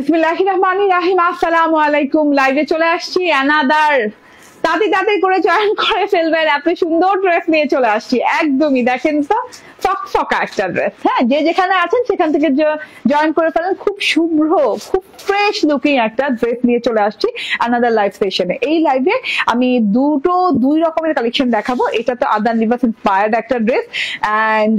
বিসমিল্লাহির রহমানির রহিম। আসসালামু আলাইকুম। লাইভে চলে আসছি অ্যানাদার। তাড়াতাড়ি করে জয়েন করে ফেলবেন, এত সুন্দর ড্রেস নিয়ে চলে আসছি। একদমই দেখেন তো, ফকফকা একটা ড্রেস। হ্যাঁ, যে যেখানে আছেন সেখান থেকে জয়েন করে ফেলেন। খুব শুভ্র, খুব ফ্রেশ লুকিং একটা ড্রেস নিয়ে চলে আসছি অ্যানাদার লাইভ সেশনে। এই লাইভে আমি দুই রকমের কালেকশন দেখাবো। এটা তো আদান লিবাস ইন্সপায়ার্ড একটা ড্রেস অ্যান্ড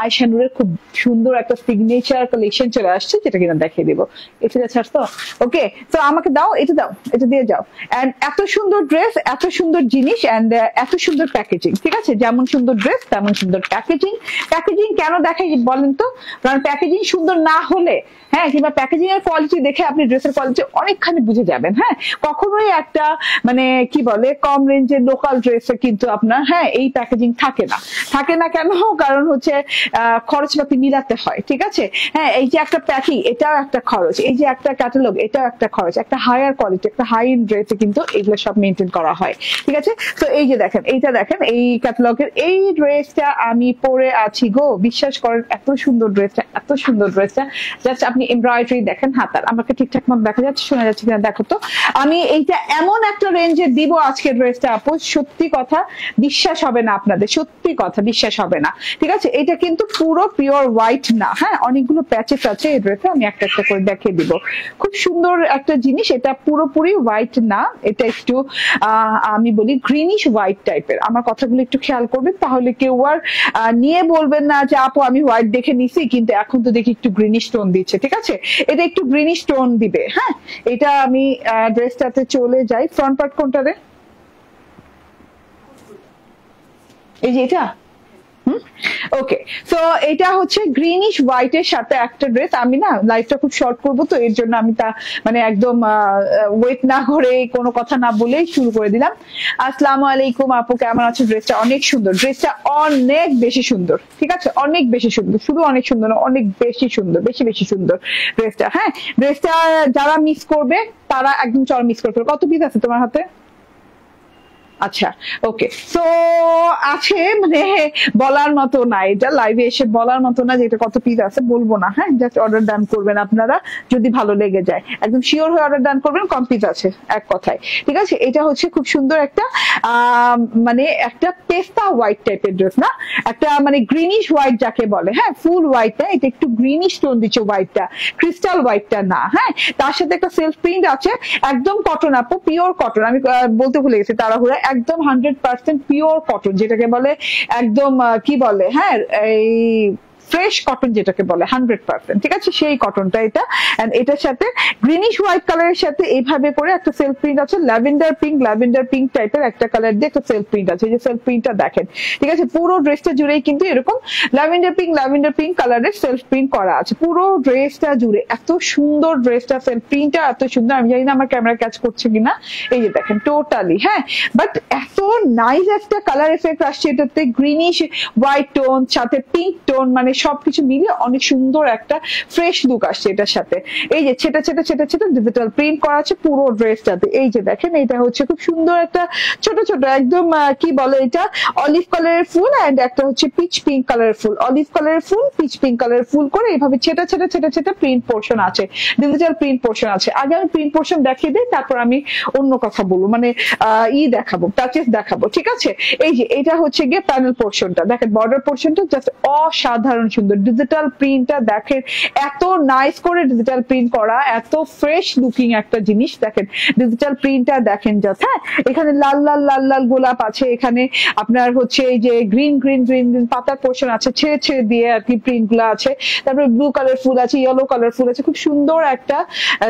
আয়শানুরের খুব সুন্দর একটা সিগনেচার কালেকশন চলে আসছে, যেটা কিনা দেখিয়ে দিব। এটা ছাড়তো, ওকে। তো আমাকে দাও, এটা দাও, এটা দিয়ে যাও। এন্ড এত সুন্দর ড্রেস, এত সুন্দর জিনিস এন্ড এত সুন্দর প্যাকেজিং। ঠিক আছে, যেমন সুন্দর ড্রেস তেমন সুন্দর প্যাকেজিং। প্যাকেজিং কেন দেখাই বলেন তো? কারণ প্যাকেজিং সুন্দর না হলে, হ্যাঁ, কিংবা প্যাকেজিং এর কোয়ালিটি দেখে আপনি ড্রেসের কোয়ালিটি অনেকখানি বুঝে যাবেন। হ্যাঁ, কখনোই একটা মানে কি বলে কম রেঞ্জের লোকাল ড্রেসে কিন্তু আপনার এই প্যাকেজিং থাকে না। কেন? কারণ হচ্ছে খরচপাতি মিলাতে হয়। ঠিক আছে, হ্যাঁ, এই যে একটা প্যাকিং, এটাও একটা খরচ, এই যে একটা ক্যাটালগ, এটাও একটা খরচ। একটা হায়ার কোয়ালিটি, একটা হাই এন্ড ড্রেসে কিন্তু এগুলো সব মেনটেন করা হয়। ঠিক আছে, তো এই যে দেখেন, এইটা দেখেন, এই ক্যাটালগের এই ড্রেসটা আমি পরে আছি গো। বিশ্বাস করেন, এত সুন্দর ড্রেসটা, এত সুন্দর ড্রেসটা। জাস্ট আপনি এমব্রয়ডারি দেখেন, হাতার আমাকে ঠিকঠাক মতো দেখা যাচ্ছে, শোনা যাচ্ছে কিনা দেখো তো। আমি এইটা এমন একটা রেঞ্জে দিব আজকে ড্রেসটা, আপু সত্যি কথা বিশ্বাস হবে না আপনাদের, সত্যি কথা বিশ্বাস হবে না। ঠিক আছে, এটা কিন্তু পুরো পিওর হোয়াইট না। হ্যাঁ, অনেকগুলো প্যাচেস আছে এই ড্রেসে, আমি একটা একটা করে দেখিয়ে দিব। খুব সুন্দর একটা জিনিস। এটা পুরোপুরি হোয়াইট না, এটা একটু আমি বলি গ্রিনিশ হোয়াইট টাইপের। আমার কথাগুলো একটু খেয়াল করবেন, তাহলে কেউ আর নিয়ে বলবেন না যে আপু আমি হোয়াইট দেখে নিছি কিন্তু এখন তো দেখি একটু গ্রিনিশ টোন দিচ্ছে। ঠিক আছে, এটা একটু গ্রিনিশ টোন দিবে। হ্যাঁ, এটা আমি ড্রেসটাতে চলে যাই। ফ্রন্ট পার্ট কোনটা রে? এই যে এটা। ওকে, সো এটা হচ্ছে গ্রিনিশ হোয়াইট এর সাথে একটা ড্রেস। আমি না লাইভটা খুব শর্ট করব, তো এর জন্য আমি তা মানে একদম ওয়েট না করে কোনো কথা না বলেই শুরু করে দিলাম। আসসালামু আলাইকুম আপু, কেমন আছো? ড্রেসটা অনেক সুন্দর, ড্রেসটা অনেক বেশি সুন্দর। ঠিক আছে, অনেক বেশি সুন্দর, শুধু অনেক সুন্দর না, অনেক বেশি সুন্দর, বেশি বেশি সুন্দর ড্রেসটা। হ্যাঁ, ড্রেসটা যারা মিস করবে তারা একদম চল মিস করবে। কত পিস আছে তোমার হাতে? আচ্ছা, ওকে। সো আছে মানে বলার মতো না, এটা লাইভে এসে বলার মতো না যে এটা কত পিস আছে, বলবো না। হ্যাঁ, জাস্ট অর্ডার ডান করবেন আপনারা, যদি ভালো লেগে যায় একদম শিওর হয়ে অর্ডার ডান করবেন। কম পিস আছে এক কথায়। ঠিক আছে, এটা হচ্ছে খুব সুন্দর একটা মানে একটা পেস্তা হোয়াইট টাইপের ড্রেস না, একটা মানে গ্রিনিশ হোয়াইট যাকে বলে। হ্যাঁ, ফুল হোয়াইট না, এটা একটু গ্রিনিশ টোন দিচ্ছে হোয়াইটটা, ক্রিস্টাল হোয়াইটটা না। হ্যাঁ, তার সাথে একটা সেলফ প্রিন্ট আছে, একদম কটন আপু, পিওর কটন। আমি বলতে ভুলে গেছি তাড়াহুড়া, একদম 100% পিওর কটন, যেটাকে বলে একদম কি বলে, হ্যাঁ, এই ফ্রেশ কটন যেটাকে বলে 100%। ঠিক আছে, সেই কটনটা এটা। এন্ড এটার সাথে গ্রিনিশ হোয়াইট কালারের সাথে এইভাবে করে একটা সেলফ প্রিন্ট আছে, ল্যাভেন্ডার পিঙ্ক টাইপের একটা কালার দিয়ে একটা সেলফ প্রিন্ট আছে। এই যে সেলফ প্রিন্টটা দেখেন। ঠিক আছে, পুরো ড্রেসটা জুড়েই কিন্তু এরকম ল্যাভেন্ডার পিঙ্ক কালারের সেলফ প্রিন্ট করা আছে পুরো ড্রেসটা জুড়ে। এত সুন্দর ড্রেসটা, সেলফ প্রিন্টটা এত সুন্দর। আমি জানি না আমার ক্যামেরা ক্যাচ করছে কিনা। এই যে দেখেন, টোটালি হ্যাঁ, বাট এত নাইস একটা কালার এফেক্ট আসছে এটাতে, গ্রিনিশ হোয়াইট টোন সাথে পিঙ্ক টোন, মানে সবকিছু মিলিয়ে অনেক সুন্দর একটা ফ্রেশ লুক আসছে এটার সাথে। এই যে ছেটা ডিজিটাল প্রিন্ট করা আছে পুরো ড্রেসটাতে। এই যে দেখেন, এটা হচ্ছে খুব সুন্দর একটা ছোট ছোট একদম কি বলে এটা, অলিভ কালারের ফুল এন্ড একটা হচ্ছে পিচ পিঙ্ক কালারের ফুল, অলিভ কালারের ফুল, পিচ পিঙ্ক কালারের ফুল করে এইভাবে ছেটা প্রিন্ট পোর্শন আছে, ডিজিটাল প্রিন্ট পোর্শন আছে। আগে আমি প্রিন্ট পোর্শন দেখিয়ে দিই, তারপর আমি অন্য কথা বলবো, মানে দেখাবো, টাচেস দেখাবো। ঠিক আছে, এই যে এটা হচ্ছে গিয়ে প্যানেল পোর্শনটা দেখেন, বর্ডার পোর্শনটা জাস্ট অসাধারণ সুন্দর। ডিজিটাল প্রিন্টটা দেখেন, এত নাইস করে ডিজিটাল প্রিন্ট করা, এত ফ্রেশ লুকিং একটা জিনিস। দেখেন ডিজিটাল প্রিন্টটা দেখেন জাস্ট। হ্যাঁ, এখানে লাল লাল গোলাপ আছে, এখানে আপনার হচ্ছে এই যে গ্রিন পাতার পোর্শন আছে, ছেড়ে দিয়ে আর কি প্রিন্ট গুলা আছে। তারপরে ব্লু কালার ফুল আছে, ইয়েলো কালার ফুল আছে। খুব সুন্দর একটা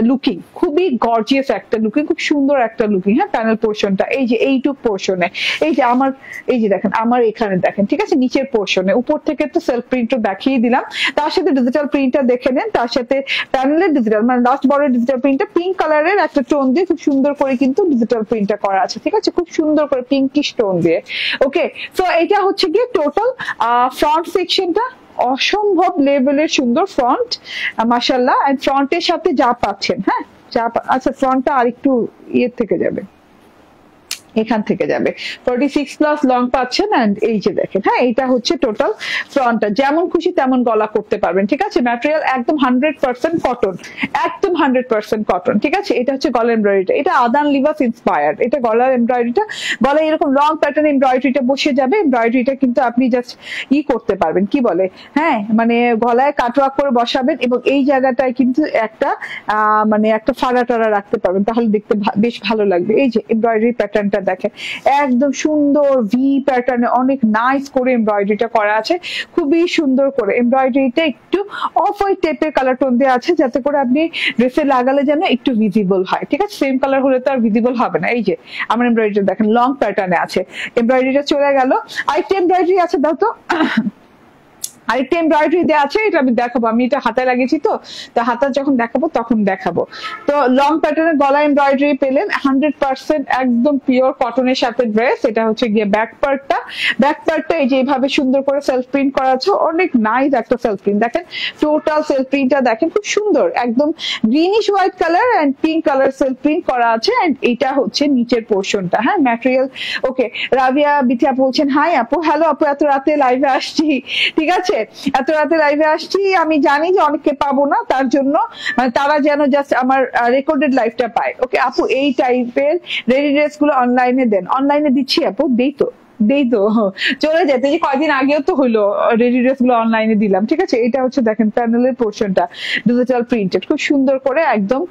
লুকিং, খুবই গর্জিয়াস একটা লুকিং, খুব সুন্দর একটা লুকিং। হ্যাঁ, প্যানেল পোর্শনটা এই যে এইটুক পোর্শনে, এই যে আমার এই যে দেখেন আমার এখানে দেখেন। ঠিক আছে, নিচের পোর্শনে, উপর থেকে তো সেলফ প্রিন্টও দেখিয়ে দিলাম, তার সাথে ডিজিটাল প্রিন্টটা দেখে নেন, তার সাথে প্যানেলের ডিজিটাল মানে লাস্ট বর্ডার ডিজিটাল প্রিন্টটা পিঙ্ক কালারের একটা টোন দিয়ে খুব সুন্দর করে কিন্তু ডিজিটাল প্রিন্টটা করা আছে। ঠিক আছে, খুব সুন্দর করে পিঙ্কিশ টোন দিয়ে। ওকে, সো এটা হচ্ছে গিয়ে টোটাল ফ্রন্ট সেকশনটা, অসম্ভব লেভেলের সুন্দর ফ্রন্ট মাশাআল্লাহ। এন্ড ফ্রন্টের সাথে যা পাচ্ছেন, হ্যাঁ, আচ্ছা ফ্রন্টটা আরেকটু ইয়ের থেকে যাবে, এখান থেকে যাবে 46 প্লাস লং পাচ্ছেন। এন্ড এই যে দেখেন, হ্যাঁ এটা হচ্ছে টোটাল ফ্রন্টটা, যেমন খুশি তেমন গলা করতে পারবেন, ঠিক আছে। ম্যাটেরিয়াল একদম 100% কটন, একদম 100% কটন, ঠিক আছে। এটা হচ্ছে গলার এমব্রয়ডারিটা, এটা আদান লিভাস ইন্সপায়ার্ড, এটা গলার এমব্রয়ডারিটা, গলায় এরকম লং প্যাটার্ন এমব্রয়ডারিটা বসে যাবে। এমব্রয়ডারিটা কিন্তু আপনি জাস্ট করতে পারবেন, কি বলে, হ্যাঁ মানে গলায় কাটওয়ার্ক করে বসাবেন এবং এই জায়গাটায় কিন্তু একটা মানে একটা ফাড়া টাড়া রাখতে পারবেন, তাহলে দেখতে বেশ ভালো লাগবে। এই যে এমব্রয়ডারি প্যাটার্নটা দেখেন, একদম সুন্দর ভি প্যাটার্নে অনেক নাইস করে এমব্রয়ডারিটা করা আছে, খুবই সুন্দর করে। এমব্রয়ডারিটা একটু অফ হোয়াইট টাইপের কালার টোন দেওয়া আছে, যাতে করে আপনি ড্রেসে লাগালে যেন একটু ভিজিবল হয়, ঠিক আছে। সেম কালার হলে তো আর ভিজিবল হবে না। এই যে আমার এমব্রয়ডারিটা দেখেন লং প্যাটার্নে আছে, এমব্রয়ডারিটা চলে গেল। আরেকটা এমব্রয়ডারি আছে, দাও তো আরেকটা এমব্রয়ডারি দেওয়া আছে, এটা আমি দেখাবো, আমি এটা হাতায় লাগিয়েছি তো হাতা যখন দেখাবো তখন দেখাবো। তো লং প্যাটার্নের গলা এমব্রয়ডারি পেলেন 100% একদম পিওর কটনের সাথে ড্রেস। এটা হচ্ছে গিয়ে ব্যাক পার্টটা, ব্যাক পার্টটা এই যে এইভাবে সুন্দর করে সেলফ প্রিন্ট করা আছে, অনেক নাইস একটা সেলফ প্রিন্ট। দেখেন টোটাল সেলফ প্রিন্টটা দেখেন, খুব সুন্দর, একদম greenish white colour and pink colour self print করা আছে। এন্ড এটা হচ্ছে নিচের পোর্শনটা, হ্যাঁ ম্যাটেরিয়াল ওকে। রাবিয়া বিথি আপু বলছেন হাই আপু, হ্যালো আপু, এত রাতে লাইভে আসছি, ঠিক আছে এত রাতে লাইভে আসছি, আমি জানি যে অনেককে পাবো না, তার জন্য তারা যেন জাস্ট আমার রেকর্ডেড লাইভটা পায়। ওকে আপু, এই টাইপের রেডি ড্রেস গুলো অনলাইনে দেন? অনলাইনে দিচ্ছি আপু, দেই তো চলে যেতে, যে কয়দিন আগেও তো হইলো রেডি ড্রেস গুলো অনলাইনে দিলাম, ঠিক আছে। এটা হচ্ছে দেখেন প্যানেলের পোর্শনটা ডিজিটাল প্রিন্টেড, খুব সুন্দর করে একদম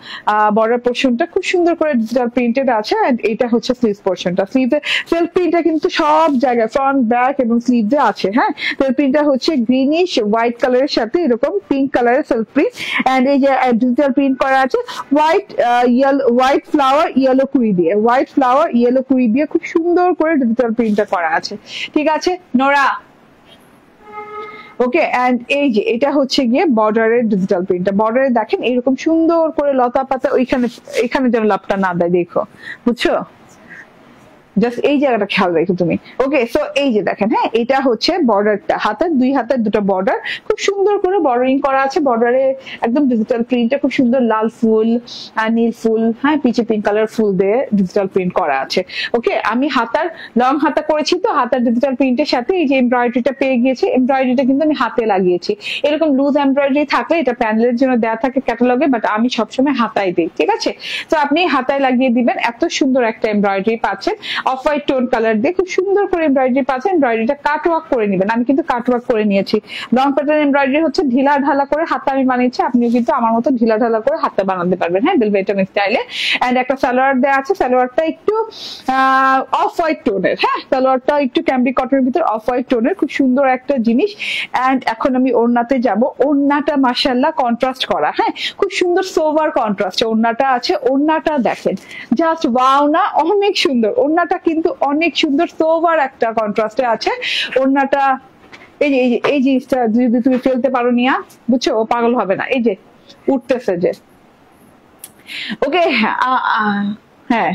বর্ডার পোর্শনটা খুব সুন্দর করে ডিজিটাল প্রিন্টেড আছে। এন্ড এটা হচ্ছে স্লিভ পোর্শনটা, স্লিভে সেলফ প্রিন্টটা কিন্তু সব জায়গায় ফ্রন্ট ব্যাক এবং স্লিভে আছে, হ্যাঁ। সেলফ প্রিন্টটা হচ্ছে গ্রিনিশ হোয়াইট কালারের সাথে এরকম পিঙ্ক কালারের সেলফ প্রিন্ট। এন্ড এই যে ডিজিটাল প্রিন্ট করা আছে হোয়াইট ফ্লাওয়ার ইয়েলো কুড়ি দিয়ে, হোয়াইট ফ্লাওয়ার ইয়েলো কুড়ি দিয়ে খুব সুন্দর করে ডিজিটাল প্রিন্টটা করা আছে, ঠিক আছে নোরা। ওকে এন্ড এই যে এটা হচ্ছে গিয়ে বর্ডারের ডিজিটাল প্রিন্টটা, বর্ডারে দেখেন এরকম সুন্দর করে লতা পাতা, এখানে যেন লাভটা না দেয়, দেখো বুঝছো, জাস্ট এই জায়গাটা খেয়াল রেখো তুমি। ওকে সো এই যে দেখেন, হ্যাঁ এটা হচ্ছে বর্ডারটা, দুই হাতের দুটো বর্ডার খুব সুন্দর করে বর্ডারিং করা আছে, বর্ডারে একদম ডিজিটাল প্রিন্টটা খুব সুন্দর, লাল ফুল আর নীল ফুল, হ্যাঁ পিচে পিঙ্ক কালার ফুল দিয়ে ডিজিটাল প্রিন্ট করা আছে। ওকে আমি হাতার লং হাতা করেছি তো হাতার ডিজিটাল প্রিন্টের সাথে এই যে এমব্রয়ডারিটা পেয়ে গিয়েছি, এমব্রয়ডারিটা কিন্তু আমি হাতে লাগিয়েছি। এরকম লুজ এমব্রয়ডারি থাকলে এটা প্যানেলের জন্য দেওয়া থাকে ক্যাটালগে, বাট আমি সবসময় হাতায় দিই, ঠিক আছে। তো আপনি হাতায় লাগিয়ে দিবেন, এত সুন্দর একটা এমব্রয়ডারি পাচ্ছেন, অফ হোয়াইট টোন কালার দিয়ে খুব সুন্দর করে এমব্রয়ডারি পাচ্ছেন। এমব্রয়ডারিটা কাট ওয়ার্ক করে নেবেন, আমি কিন্তু কাট ওয়ার্ক করে নিয়েছি। লং প্যাটার্ন এমব্রয়ডারি হচ্ছে ঢিলা ঢালা করে হাতা আমি বানিয়েছি, আপনিও কিন্তু আমার মতো ঢিলা ঢালা করে হাতা বানাতে পারবেন, হ্যাঁ বেলভেটন স্টাইলে। এন্ড একটা সালোয়ার দেওয়া আছে, সালোয়ারটা একটু অফ হোয়াইট টোনের, হ্যাঁ সালোয়ারটা একটু ক্যামব্রিক কটনের ভিতর অফ হোয়াইট টোনের, খুব সুন্দর একটা জিনিস। এন্ড এখন আমি ওড়নাতে যাব, ওড়নাটা মাশাআল্লাহ কন্ট্রাস্ট করা, হ্যাঁ খুব সুন্দর সোভার কন্ট্রাস্ট ওড়নাটা আছে। ওড়নাটা দেখেন জাস্ট ওয়াও না, অনেক সুন্দর ওড়নাটা, কিন্তু অনেক সুন্দর সোভার একটা কন্ট্রাস্টে আছে ওড়নাটা। এই জিনিসটা যদি তুমি ফেলতে পারো নিয়া, বুঝছো ও পাগল হবে না, এই যে উঠতেছে যে। ওকে হ্যাঁ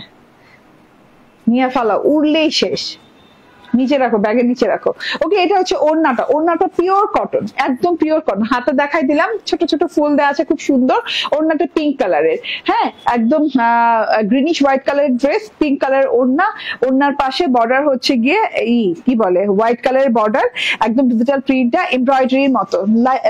নিয়া ফালা, উড়লেই শেষ, নিচে রাখো, ব্যাগের নিচে রাখো। ওকে এটা হচ্ছে ওড়নাটা, ওড়নাটা পিওর কটন, একদম পিওর কটন, হাতে দেখাই দিলাম ছোট ছোট ফুল দেওয়া আছে, খুব সুন্দর। ওড়নাটা পিঙ্ক কালারের, হ্যাঁ একদম গ্রিনিশ হোয়াইট কালারের ড্রেস, পিঙ্ক কালার ওড়না, ওড়নার পাশে বর্ডার হচ্ছে গিয়ে এই কি বলে হোয়াইট কালারের বর্ডার, একদম ডিজিটাল প্রিন্টটা এমব্রয়ডারির মতো,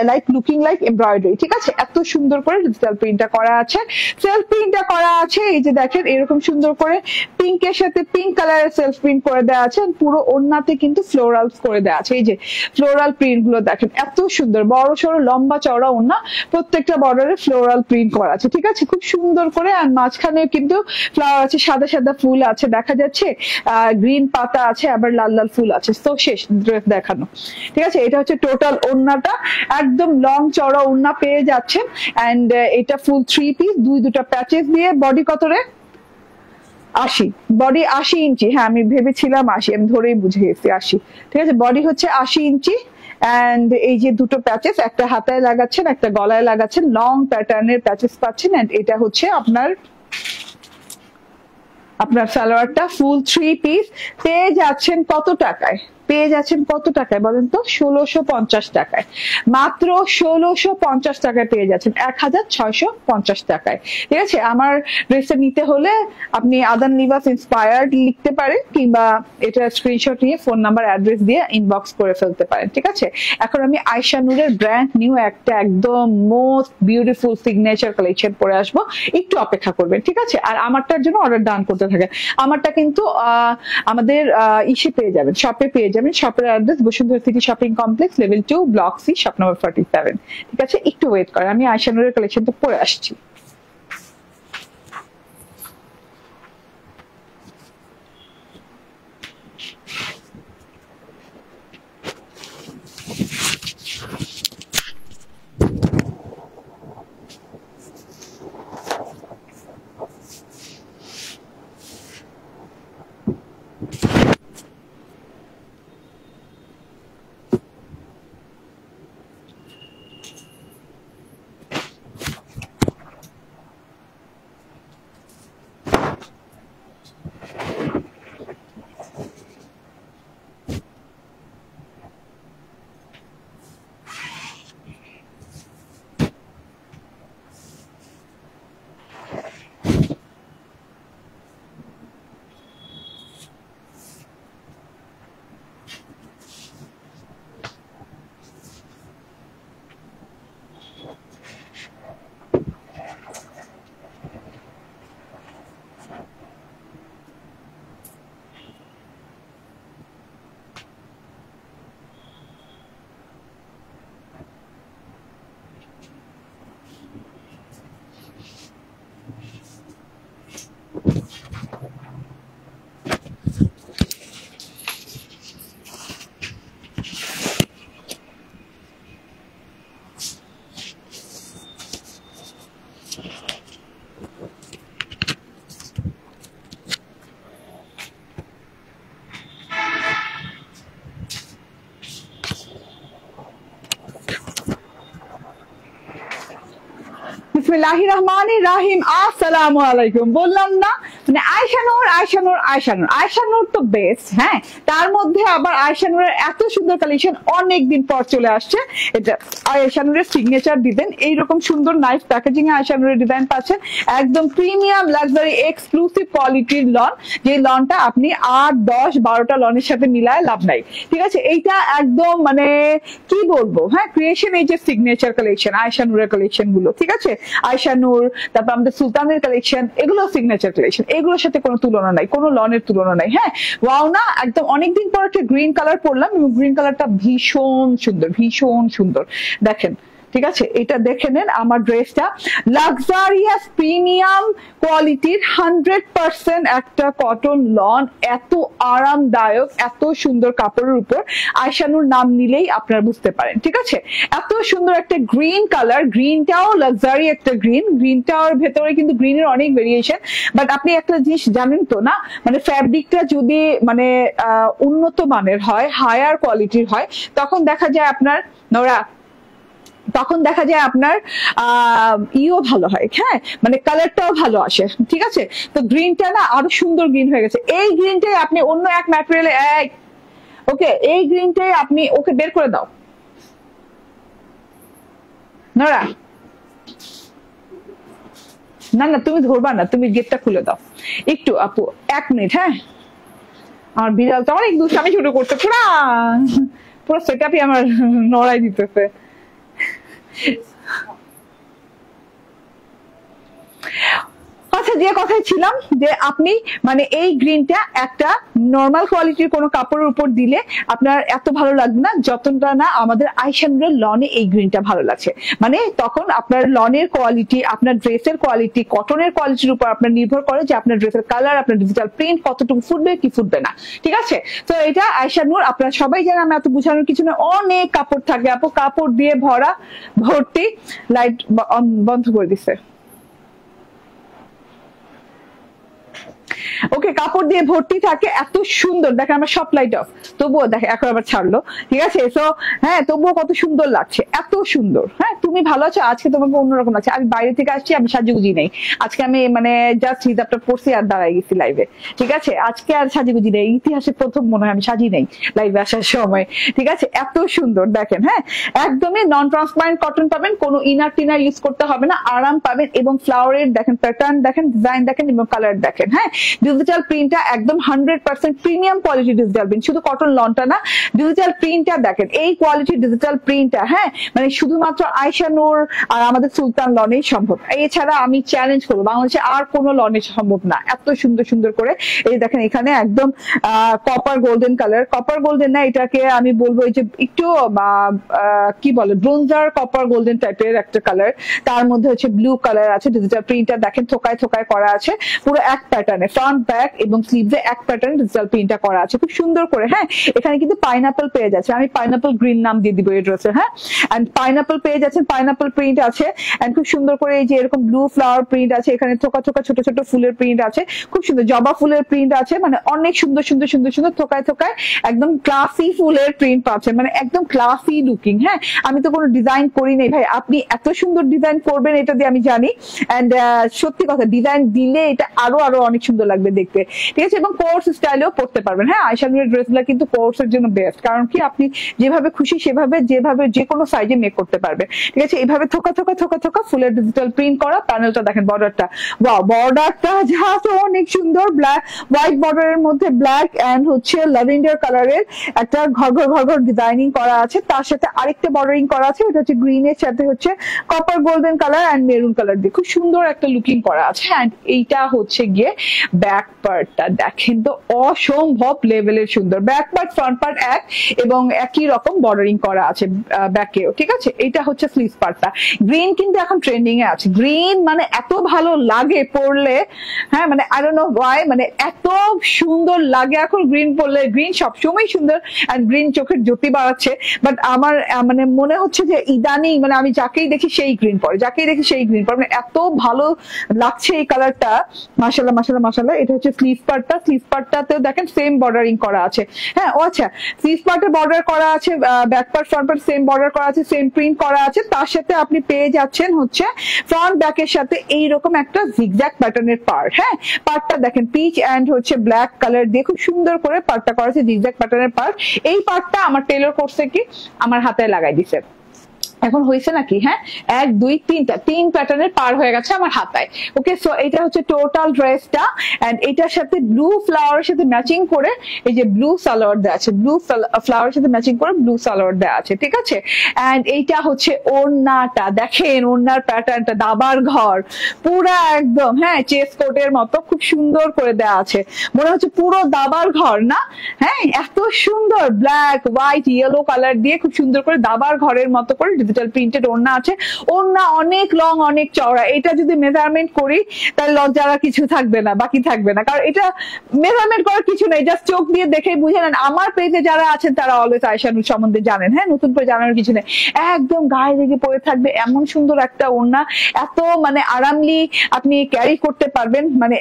লাইক লুকিং লাইক এমব্রয়ডারি, ঠিক আছে। এত সুন্দর করে ডিজিটাল প্রিন্টটা করা আছে, সেলফ প্রিন্টটা করা আছে। এই যে দেখেন এরকম সুন্দর করে পিঙ্কের সাথে পিঙ্ক কালারের সেলফ প্রিন্ট করে দেওয়া আছে, পুরো ওড়নাতে কিন্তু ফ্লোরালস করে দেওয়া আছে। এই যে ফ্লোরাল প্রিন্ট গুলো দেখেন এত সুন্দর, বড় সড়ো লম্বা চওড়া ওড়না, প্রত্যেকটা বর্ডারে ফ্লোরাল প্রিন্ট করা আছে, ঠিক আছে খুব সুন্দর করে। আর মাঝখানে কিন্তু ফ্লাওয়ার আছে, সাদা সাদা ফুল আছে দেখা যাচ্ছে, গ্রিন পাতা আছে, আবার লাল লাল ফুল আছে। তো শেষ ড্রেস দেখানো, ঠিক আছে। এটা হচ্ছে টোটাল ওড়নাটা, একদম লং চওড়া ওড়না পেয়ে যাচ্ছেন। এন্ড এটা ফুল 3 পিস, দুটা প্যাচেস দিয়ে, বডি কত রে 80, বডি 80 ইঞ্চি, হ্যাঁ আমি ভেবেছিলাম 80, আমি ধরেই বুঝে গেছি 80, ঠিক আছে। বডি হচ্ছে 80 ইঞ্চি। এন্ড এই যে দুটো প্যাচেস, একটা হাতায় লাগাচ্ছেন একটা গলায় লাগাচ্ছেন, লং প্যাটার্নের প্যাচেস পাচ্ছেন। এন্ড এটা হচ্ছে আপনার সালোয়ারটা ফুল 3 পিস পেয়ে যাচ্ছেন কত টাকায়? পেয়ে যাচ্ছেন কত টাকায় বলেন তো? 1650 টাকায়, মাত্র 1650 টাকায় পেয়ে যাচ্ছেন, 1650 টাকায়। ঠিক আছে, আমার ড্রেসটা নিতে হলে আপনি আদান লিবাস ইন্সপায়ার্ড লিখতে পারেন, কিংবা এটা স্ক্রিনশট নিয়ে ফোন নাম্বার অ্যাড্রেস দিয়ে ইনবক্স করে ফেলতে পারেন। ঠিক আছে, এখন আমি আয়শা নূরের ব্র্যান্ড নিউ একটা একদম মোস্ট বিউটিফুল সিগনেচার কালেকশন পরে আসবো, একটু অপেক্ষা করবেন। ঠিক আছে, আর আমারটার জন্য অর্ডার ডান করতে থাকে। আমারটা কিন্তু আমাদের ইসে পেয়ে যাবেন, শপে পেয়ে যাবেন। শপের address Bashundhara city shopping complex, level 2, block C, shop number 47। ঠিক আছে, একটু ওয়েট করেন, আমি আয়শা নূরের কালেকশন তো পরে আসছি। বিসমিল্লাহির রহমানির রহিম, আসসালামু আলাইকুম। বললাম না মানে আয়শা নূর, আয়শা নূর, আয়শা নূর, আয়শা নূর তো বেস্ট। হ্যাঁ, তার মধ্যে আবার আয়শা নূরের এত সুন্দর কালেকশন অনেকদিন পর চলে আসছে। এটা আয়শা নূরের সিগনেচার ডিজাইন, এইরকম সুন্দর নাইস প্যাকেজিং এ আয়শা নূরের ডিজাইন পাচ্ছেন, একদম প্রিমিয়াম লাক্সারি এক্সক্লুসিভ কোয়ালিটির লন, যে লনটা আপনি 8, 10, 12টা লনের সাথে মিলায় লাভ নাই। ঠিক আছে, এইটা একদম মানে কি বলবো, হ্যাঁ ক্রিয়েশন, এই যে সিগনেচার কালেকশন আয়শা নূরের কালেকশন গুলো, ঠিক আছে, আয়শা নূর, তারপর আমাদের সুলতানের কালেকশন, এগুলো সিগনেচার কালেকশন, এগুলোর সাথে কোনো তুলনা নাই, কোনো লনের তুলনা নাই। হ্যাঁ, ওয়াও না, একদম অনেকদিন পর একটা গ্রিন কালার পরলাম এবং গ্রিন কালারটা ভীষণ সুন্দর, ভীষণ সুন্দর। দেখেন, ঠিক আছে, এটা দেখে নেন আমার ড্রেসটা, লাক্সারিয়াস প্রিমিয়াম কোয়ালিটির 100% একটা কটন লন, এত আরামদায়ক, এত সুন্দর কাপড়ের উপর আয়শা নূর নাম নিলেই আপনারা বুঝতে পারেন। ঠিক আছে, এত সুন্দর একটা গ্রিন কালার, গ্রিনটাও লাক্সারি একটা গ্রিন, গ্রিনটার ভেতরে কিন্তু গ্রিনের অনেক ভেরিয়েশন। বাট আপনি একটা জিনিস জানেন তো না, মানে ফ্যাব্রিকটা যদি মানে উন্নত মানের হয়, হায়ার কোয়ালিটির হয়, তখন দেখা যায় আপনার আপনার ইও ভালো হয়, হ্যাঁ মানে কালারটাও ভালো আসে। ঠিক আছে, তো গ্রিনটা না আরো সুন্দর গ্রিন হয়ে গেছে। এই গ্রিনটাই আপনি অন্য এক ম্যাটেরিয়ালে, ওকে এই গ্রিনটাই আপনি, ওকে বের করে দাও নরা, না না তুমি ধরবা না, তুমি গেটটা খুলে দাও একটু আপু, 1 মিনিট। হ্যাঁ, আমার বিড়াল তো অনেক দুষ্টামি শুরু করতে, পুরো সেটআপই আমার নড়াই দিতেছে। আচ্ছা, যে কথায় ছিলাম, যে আপনি মানে এই গ্রিনটা একটা নর্মাল কোয়ালিটির কোনো কাপড়ের উপর দিলে আপনার এত ভালো লাগবে না যতটা না আমাদের আয়শা নূরের লনে এই গ্রিনটা ভালো লাগছে। মানে তখন আপনার লনের কোয়ালিটি, আপনার ড্রেসের কোয়ালিটি, কটনের কোয়ালিটির উপর আপনার নির্ভর করে যে আপনার ড্রেসের কালার, আপনার ডিজিটাল প্রিন্ট কতটুকু ফুটবে কি ফুটবে না। ঠিক আছে, তো এটা আয়শা নূর, আপনারা সবাই জানেন, আমি এত বোঝানোর কিছু না, অনেক কাপড় থাকে আপু, কাপড় দিয়ে ভরা ভর্তি। লাইট বন্ধ করে দিছে। ওকে, কাপড় দিয়ে ভর্তি থাকে, এত সুন্দর। দেখেন আমার সব লাইট অফ, তবুও দেখে এখন আবার ছাড়লো, ঠিক আছে। সো হ্যাঁ, তবুও কত সুন্দর লাগছে, এত সুন্দর। হ্যাঁ, তুমি ভালো আছো? আজকে তোমাকে অন্যরকম লাগছে। আমি বাইরে থেকে আসছি, আমি সাজুগুজি নেই আজকে, আমি মানে জাস্ট হিজাবটা পরছি আর দাঁড়াই গেছি লাইভে, ঠিক আছে। আজকে আর সাজুগুজি নেই, ইতিহাসে প্রথম মনে হয় আমি সাজি নেই লাইভে আসার সময়, ঠিক আছে। এত সুন্দর দেখেন। হ্যাঁ, একদমই নন ট্রান্সপারেন্ট কটন পাবেন, কোনো ইনার টিনার ইউজ করতে হবে না, আরাম পাবেন। এবং ফ্লাওয়ারের দেখেন প্যাটার্ন দেখেন, ডিজাইন দেখেন এবং কালার দেখেন। হ্যাঁ, ডিজিটাল প্রিন্টটা একদম 100% প্রিমিয়াম কোয়ালিটি ডিজিটাল প্রিন্ট, শুধু কটন লনটা না, ডিজিটাল প্রিন্টটা দেখেন, এই কোয়ালিটির ডিজিটাল প্রিন্টটা। হ্যাঁ, মানে শুধুমাত্র আয়শা নূর আর আমাদের সুলতান লনেই সম্ভব, এছাড়া আমি চ্যালেঞ্জ করবো বাংলাদেশে আর কোনো লনে সম্ভব না। এত সুন্দর সুন্দর করে এই দেখেন, এখানে একদম copper golden colour, copper golden না, এটাকে আমি বলবো এই যে একটু কি বলে ব্রোঞ্জার কপার গোল্ডেন টাইপের একটা কালার, তার মধ্যে হচ্ছে ব্লু কালার আছে। ডিজিটাল প্রিন্টটা দেখেন থোকায় থোকায় করা আছে, পুরো এক প্যাটার্নে, ফ্রন্ট ব্যাক এবং স্লিভসে এক প্যাটার্ন ডিজিটাল প্রিন্টটা করা আছে খুব সুন্দর করে। হ্যাঁ, এখানে কিন্তু পাইনাপল পেয়ে যাচ্ছে, আমি পাইনাপল গ্রিন নাম দিয়ে দিব এই ড্রেসের। হ্যাঁ, এন্ড পাইনাপল পেয়ে যাচ্ছেন, পাইনাপল প্রিন্ট আছে, এন্ড খুব সুন্দর করে এই যে এরকম ব্লু ফ্লাওয়ার প্রিন্ট আছে, এখানে থোকা থোকা ছোট ছোট ফুলের প্রিন্ট আছে, খুব সুন্দর জবা ফুলের প্রিন্ট আছে, মানে অনেক সুন্দর সুন্দর সুন্দর সুন্দর থোকায় থোকায় একদম ক্লাসি ফুলের প্রিন্ট পাচ্ছেন, মানে একদম ক্লাসি লুকিং। হ্যাঁ, আমি তো কোনো ডিজাইন করি নাই ভাই, আপনি এত সুন্দর ডিজাইন করবেন এটা দিয়ে আমি জানি। এন্ড সত্যি কথা, ডিজাইন দিলে এটা আরো আরো অনেক সুন্দর লাগবে দেখতে, ঠিক আছে। এবং কোর্স স্টাইলেও পড়তে পারবেন। হ্যাঁ, আয়শা নূরের ড্রেসগুলো কিন্তু কোর্সের জন্য বেস্ট, কারণ কি আপনি যেভাবে খুশি সেভাবে যেভাবে যে কোনো সাইজে মেক করতে পারবেন, ঠিক আছে। এইভাবে থোকা থোকা থোকা থোকা ফুলের ডিজিটাল প্রিন্ট করা। প্যানেলটা দেখেন, বর্ডারটা, ওয়াও, বর্ডারটা যা তো অনেক সুন্দর, ব্ল্যাক হোয়াইট বর্ডারের মধ্যে ব্ল্যাক এন্ড হচ্ছে ল্যাভেন্ডার কালারের একটা ঘর ঘর ঘর ঘর ডিজাইনিং করা আছে, তার সাথে আরেকটা বর্ডারিং করা আছে, এটা হচ্ছে গ্রিনের সাথে হচ্ছে copper golden colour and maroon colour দিয়ে খুব সুন্দর একটা লুকিং করা আছে। এন্ড এইটা হচ্ছে গিয়ে ব্যাক পার্টটা দেখেন তো অসম্ভব লেভেলের সুন্দর, ব্যাক পার্ট ফ্রন্ট পার্ট এক এবং একই রকম বর্ডারিং করা আছে ব্যাকেও, ঠিক আছে। এটা হচ্ছে স্লিভ পার্টটা, গ্রিন কিন্তু এখন ট্রেন্ডিং এ আছে, গ্রিন মানে এত ভালো লাগে পরলে। হ্যাঁ, মানে আই ডোন্ট নো ওয়াই, মানে এত সুন্দর লাগে এখন গ্রিন পরলে, গ্রিন সবসময় সুন্দর আর গ্রিন চোখের জ্যোতি বাড়াচ্ছে। বাট আমার মানে মনে হচ্ছে যে ইদানিং মানে আমি যাকেই দেখি সেই গ্রিন পরে, যাকেই দেখি সেই গ্রিন পরে, মানে এত ভালো লাগছে এই কালারটা, মাশাআল্লাহ মাশাআল্লাহ মাশাআল্লাহ। এটা হচ্ছে স্লিভ পার্টটা, স্লিভ পার্টটাতেও দেখেন সেম বর্ডারিং করা আছে। হ্যাঁ, ও আচ্ছা, স্লিভ পার্টে বর্ডার করা আছে, back part front part same border করা আছে, সেম প্রিন্ট করা আছে, তার সাথে আপনি পেয়ে যাচ্ছেন হচ্ছে ফ্রন্ট ব্যাকের সাথে এইরকম একটা জিগজ্যাগ প্যাটার্নের পার্ট। হ্যাঁ, পার্টটা দেখেন পিচ এন্ড হচ্ছে ব্ল্যাক কালার দিয়ে খুব সুন্দর করে পার্টটা করা আছে, জিগজ্যাগ প্যাটার্নের পার্ট। এই পার্টটা আমার টেলর করছে কি আমার হাতে লাগাই দিছে, এখন হয়েছে নাকি। হ্যাঁ, 1 2 3টা 3 প্যাটার্নের পার হয়ে গেছে আমার হাতায়। ওকে, সো এটা হচ্ছে টোটাল ড্রেসটা এন্ড এটার সাথে ব্লু ফ্লাওয়ারের সাথে ম্যাচিং করে এই যে ব্লু সালোয়ার দেওয়া আছে, ব্লু ফ্লাওয়ারের সাথে ম্যাচিং করে ব্লু সালোয়ার দেওয়া আছে, ঠিক আছে। এন্ড এইটা হচ্ছে ওড়নাটা দেখেন, ওড়নার প্যাটার্নটা দাবার ঘর পুরা একদম, হ্যাঁ, চেস কোটের মতো খুব সুন্দর করে দেওয়া আছে, মনে হচ্ছে পুরো দাবার ঘর না। হ্যাঁ, এত সুন্দর ব্ল্যাক হোয়াইট ইয়েলো কালার দিয়ে খুব সুন্দর করে দাবার ঘরের মতো করে ডিজিটাল প্রিন্টেড ওড়না আছে। ওড়না অনেক লং অনেক চওড়া, এটা যদি মেজারমেন্ট করি তাহলে লজ্জার কিছু থাকবে না, বাকি থাকবে না, কারণ এটা মেজারমেন্ট করার কিছু নেই, জাস্ট চোখ দিয়ে দেখেই বুঝে নেন। আমার পেজে যারা আছেন তারা অলওয়েজ আয়শা নূর সম্বন্ধে জানেন। হ্যাঁ, নতুন করে জানার কিছু নেই, একদম গায়ে লেগে পড়ে থাকবে এমন সুন্দর একটা ওড়না, এত মানে আরামলি আপনি ক্যারি করতে পারবেন, মানে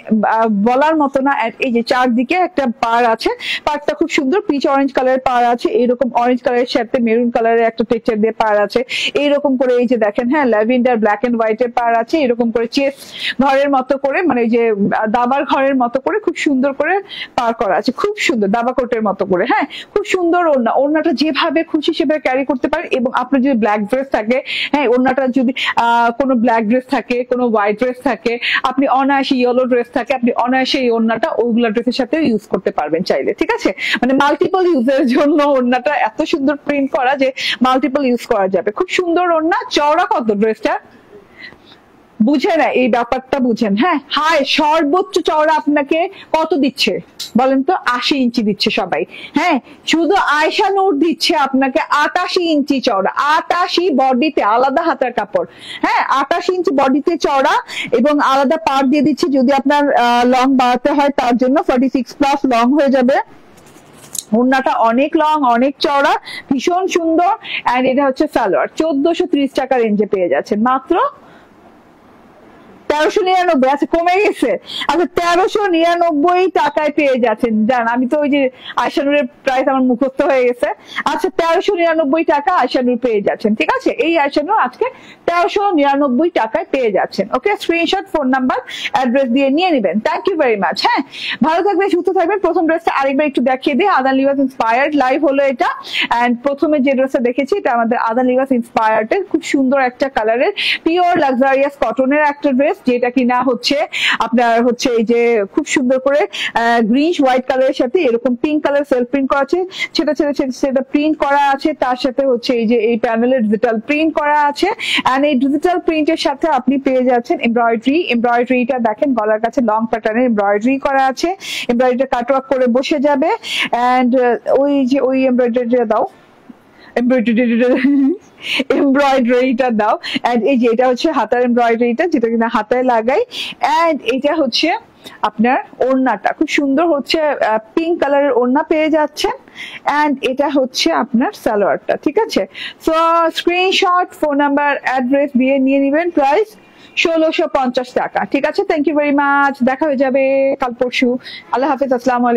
বলার মতো না। এই যে চারদিকে একটা পার আছে, পারটা খুব সুন্দর পিচ অরেঞ্জ কালারের পার আছে, এইরকম অরেঞ্জ কালারের সাথে মেরুন কালারের একটা টেক্সচার দিয়ে পার আছে, এইরকম করে এই যে দেখেন, হ্যাঁ, ল্যাভেন্ডার ব্ল্যাক এন্ড হোয়াইট এর পার আছে, এরকম করে চেস ঘরের মতো করে, মানে এই যে দাবার ঘরের মতো করে খুব সুন্দর করে পার করা আছে, খুব সুন্দর দাবা কোটের মতো করে। হ্যাঁ, খুব সুন্দর ওড়না, ওড়নাটা যেভাবে খুশি সেভাবে ক্যারি করতে পারে। এবং আপনার যদি ব্ল্যাক ড্রেস থাকে, হ্যাঁ, ওড়নাটা যদি কোনো ব্ল্যাক ড্রেস থাকে, কোনো হোয়াইট ড্রেস থাকে, আপনি অনায়াসে ইয়েলো ড্রেস থাকে, আপনি অনায়াসে এই ওড়নাটা ওইগুলা ড্রেসের সাথে ইউজ করতে পারবেন চাইলে, ঠিক আছে। মানে মাল্টিপল ইউজের জন্য ওড়নাটা এত সুন্দর প্রিন্ট করা যে মাল্টিপল ইউজ করা যাবে, খুব সুন্দর ওড়না। চওড়া কত ড্রেসটা বুঝে না, এই ব্যাপারটা বুঝেন। হ্যাঁ, হাই সর্বোচ্চ চওড়া আপনাকে কত দিচ্ছে বলেন তো? 80 ইঞ্চি দিচ্ছে সবাই। হ্যাঁ, শুধু আয়শা নূর দিচ্ছে আপনাকে 88 ইঞ্চি চওড়া, 88 বডিতে, আলাদা হাতার কাপড়। হ্যাঁ, 88 ইঞ্চি বডিতে চওড়া এবং আলাদা পার দিয়ে দিচ্ছে, যদি আপনার লং বাড়াতে হয় তার জন্য 46+ লং হয়ে যাবে। ওড়নাটা অনেক লং অনেক চওড়া, ভীষণ সুন্দর। এন্ড এটা হচ্ছে সালোয়ার, 1430 টাকা রেঞ্জে পেয়ে যাচ্ছেন মাত্র 1399, আচ্ছা কমে গেছে, আচ্ছা 1399 টাকায় পেয়ে যাচ্ছেন। জান আমি তো ওই যে আয়শানুরের প্রাইস আমার মুখস্থ হয়ে গেছে। আচ্ছা 1399 টাকা আয়শানুর পেয়ে যাচ্ছেন, ঠিক আছে? এই আয়শানুর আজকে 1399 টাকায় পেয়ে যাচ্ছেন। Okay, screenshot, phone number, address দিয়ে নিয়ে নেবেন। Thank you very much. হ্যাঁ, ভালো থাকবেন, সুস্থ থাকবেন। প্রথম ড্রেসটা আরেকবার একটু দেখিয়ে দিই। আদান লিবাস ইন্সপায়ার্ড লাইভ হলো এটা। এন্ড প্রথমে যে ড্রেসটা দেখেছি এটা আমাদের আদান লিবাস ইন্সপায়ার্ড এর খুব সুন্দর একটা কালারের পিওর লাক্সারিয়াস কটনের একটা ড্রেস, যেটা কিনা হচ্ছে আপনার হচ্ছে এই যে খুব সুন্দর করে গ্রিন হোয়াইট কালারের সাথে এরকম পিঙ্ক কালার সেলফ প্রিন্ট করা আছে, সেটা প্রিন্ট করা আছে। তার সাথে হচ্ছে এই যে এই প্যানেলের ডিজিটাল প্রিন্ট করা আছে। এন্ড এই ডিজিটাল প্রিন্টের সাথে আপনি পেয়ে যাচ্ছেন এমব্রয়ডারিটা দেখেন, গলার কাছে লং প্যাটার্নের এমব্রয়ডারি করা আছে। এমব্রয়ডারিটা কাটওয়ার্ক করে বসে যাবে। এন্ড ওই যে ওই এমব্রয়ডারিটা দাও, এমব্রয়ডারিটা দাও। এন্ড এই যে এটা হচ্ছে হাতার এমব্রয়ডারিটা, যেটা কিনা হাতায় লাগাই। এন্ড এটা হচ্ছে আপনার ওড়নাটা খুব সুন্দর হচ্ছে পিঙ্ক কালারের ওড়না পেয়ে যাচ্ছেন। এন্ড এটা হচ্ছে আপনার সালোয়ারটা, ঠিক আছে? So screenshot, phone number, address দিয়ে নিয়ে নেবেন। প্রাইস 1650 টাকা, ঠিক আছে? Thank you very much. দেখা হয়ে যাবে কাল পরশু। আল্লাহ হাফেজ, আসসালামু আলাইকুম।